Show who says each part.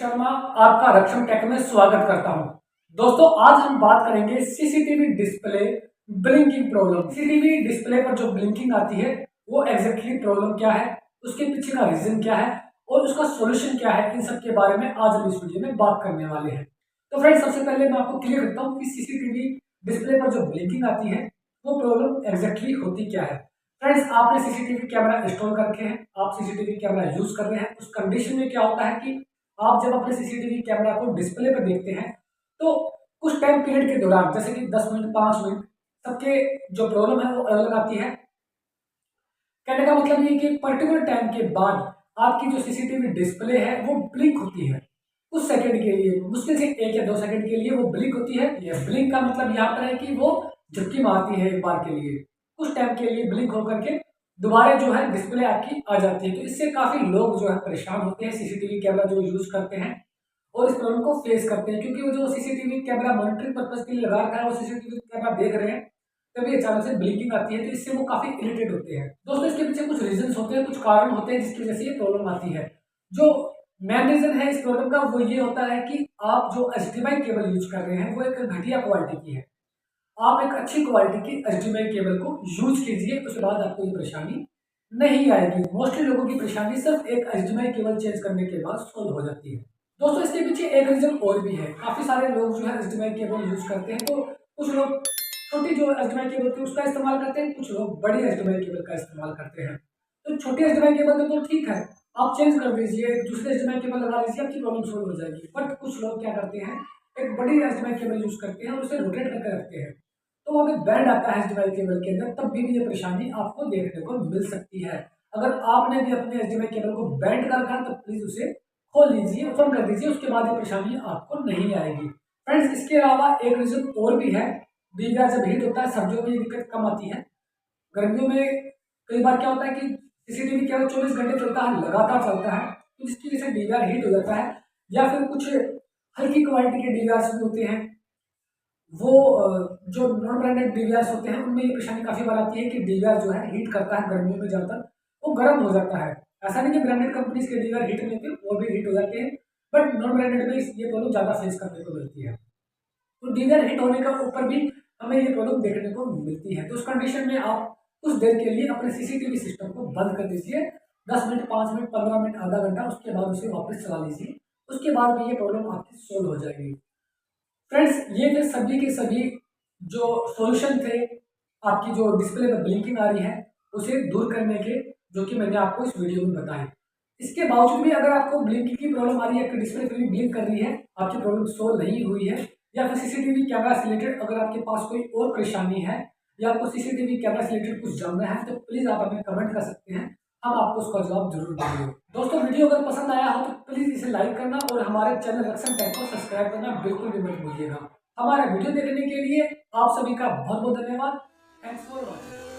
Speaker 1: शर्मा आपका रक्षण टेक में स्वागत करता हूं। दोस्तों आज हम बात करेंगे CCTV display blinking problem. CCTV display पर जो ब्लिंकिंग आती है वो एग्जैक्टली प्रॉब्लम क्या है, उसके पीछे का रीजन क्या है और उसका सॉल्यूशन क्या है, इन सब के बारे में आज हम इस वीडियो में बात करने वाले हैं। तो फ्रेंड्स सबसे पहले मैं आपको क्लियर करता हूँ कि सीसीटीवी डिस्प्ले पर जो ब्लिंकिंग आती है वो प्रॉब्लम एग्जैक्टली होती क्या है। फ्रेंड्स आपने सीसीटीवी कैमरा इंस्टॉल करके हैं, आप सीसीटीवी कैमरा यूज कर रहे हैं। उस कंडीशन में क्या होता है कि आप जब अपने सीसीटीवी कैमरा को डिस्प्ले पर देखते हैं तो कुछ टाइम पीरियड के दौरान, जैसे कि 10 मिनट 5 मिनट, सबके जो प्रॉब्लम है वो अलग आती है। कहने का मतलब ये कि पर्टिकुलर टाइम के बाद आपकी जो सीसीटीवी डिस्प्ले है वो ब्लिंक होती है। कुछ सेकंड के लिए, मुश्किल से 1 या 2 सेकंड के लिए वो ब्लिंक होती है। यह ब्लिंक का मतलब यहाँ पर है कि वो झपकी मारती है एक बार के लिए, कुछ टाइम के लिए ब्लिंक होकर के दोबारा जो है डिस्प्ले आपकी आ जाती है। तो इससे काफी लोग जो है परेशान होते हैं, सीसीटीवी कैमरा जो यूज करते हैं और इस प्रॉब्लम को फेस करते हैं, क्योंकि वो जो सीसीटीवी कैमरा मॉनिटरिंग पर्पज के लिए लगा रखा है, वो सीसीटीवी कैमरा देख रहे हैं, तभी अचानक से ब्लिंकिंग आती है, तो इससे वो काफी इरिटेट होते हैं। दोस्तों इसके पीछे कुछ रीजंस होते हैं, कुछ कारण होते हैं जिसकी वजह से ये प्रॉब्लम आती है। जो मेन रीजन है इस प्रॉब्लम का वो ये होता है कि आप जो एचडीएमआई केबल यूज कर रहे हैं वो एक घटिया क्वालिटी की है। आप एक अच्छी क्वालिटी की एचडीएमआई केबल को यूज कीजिए, उसके बाद आपको ये परेशानी नहीं आएगी। मोस्टली लोगों की परेशानी सिर्फ एक एचडीएमआई केबल चेंज करने के बाद सॉल्व हो जाती है। दोस्तों इसके पीछे एक रीजन और भी है। काफी सारे लोग जो है एचडीएमआई केबल यूज करते हैं, तो कुछ लोग छोटी जो एचडीएमआई केबल थी उसका इस्तेमाल करते हैं, कुछ लोग बड़ी एचडीएमआई केबल का इस्तेमाल करते हैं। तो छोटी एचडीएमआई केबल तो ठीक है, आप चेंज कर दीजिए, दूसरे एचडीएमआई केबल लगा लीजिए, आपकी प्रॉब्लम सॉल्व हो जाएगी। बट कुछ लोग क्या करते हैं, एक बड़ी एचडीएमआई केबल यूज करते हैं और उसे रोटेट करके रखते हैं, तो वहाँ पे बैंड आता है एचडीएमआई केबल के अंदर, तब भी ये परेशानी आपको देखने को मिल सकती है। अगर आपने भी अपने एचडीएमआई केबल को बैंड कर रखा है तो प्लीज उसे खोल लीजिए, ओपन कर दीजिए, उसके बाद ये परेशानी आपको नहीं आएगी। फ्रेंड्स इसके अलावा एक रीजन और भी है। डीवीआर जब हीट होता है, सर्दियों में ये दिक्कत कम आती है। गर्मियों में कई बार क्या होता है कि सीसीटीवी केवल 24 घंटे चलता है, लगातार चलता है, तो जिसकी वजह से डीवीआर हीट हो जाता है। या फिर कुछ हल्की क्वालिटी के डीवीआर भी होते हैं, वो जो नॉन ब्रांडेड डीवीआर होते हैं उनमें ये परेशानी काफी बार आती है कि डीवीआर जो है हीट करता है गर्मियों में, ज्यादातर वो गर्म हो जाता है। ऐसा नहीं कि ब्रांडेड कंपनीज के डीवीआर हीट नहीं होते, वो भी हीट हो जाते हैं, बट नॉन ब्रांडेड में ये प्रॉब्लम ज्यादा फेस करने को मिलती है। तो डीवीआर हीट होने का ऊपर भी हमें ये प्रॉब्लम देखने को मिलती है। तो उस कंडीशन में आप कुछ देर के लिए अपने सीसीटीवी सिस्टम को बंद कर दीजिए, 10 मिनट 5 मिनट 15 मिनट आधा घंटा, उसके बाद उसे वापस चला लीजिए, उसके बाद भी ये प्रॉब्लम आपकी सोल्व हो जाएगी। फ्रेंड्स ये थे सभी के सभी जो सॉल्यूशन थे आपकी जो डिस्प्ले में ब्लिंकिंग आ रही है उसे दूर करने के, जो कि मैंने आपको इस वीडियो में बताए। इसके बावजूद भी अगर आपको ब्लिंकिंग की प्रॉब्लम आ रही है, आपकी डिस्प्ले फिर भी ब्लिंक कर रही है, आपकी प्रॉब्लम सोल्व नहीं हुई है, या फिर सीसीटीवी कैमरा से रिलेटेड अगर आपके पास कोई और परेशानी है या आपको सीसीटीवी कैमरा से रिलेटेड कुछ जानना है, तो प्लीज आप हमें कमेंट कर सकते हैं, हम आपको उसका जवाब जरूर देंगे। दोस्तों वीडियो अगर पसंद आया हो तो प्लीज इसे लाइक करना और हमारे चैनल रक्षण टेक को सब्सक्राइब करना बिल्कुल भी मत भूलिएगा। हमारा वीडियो देखने के लिए आप सभी का बहुत बहुत धन्यवाद। Thanks for watching.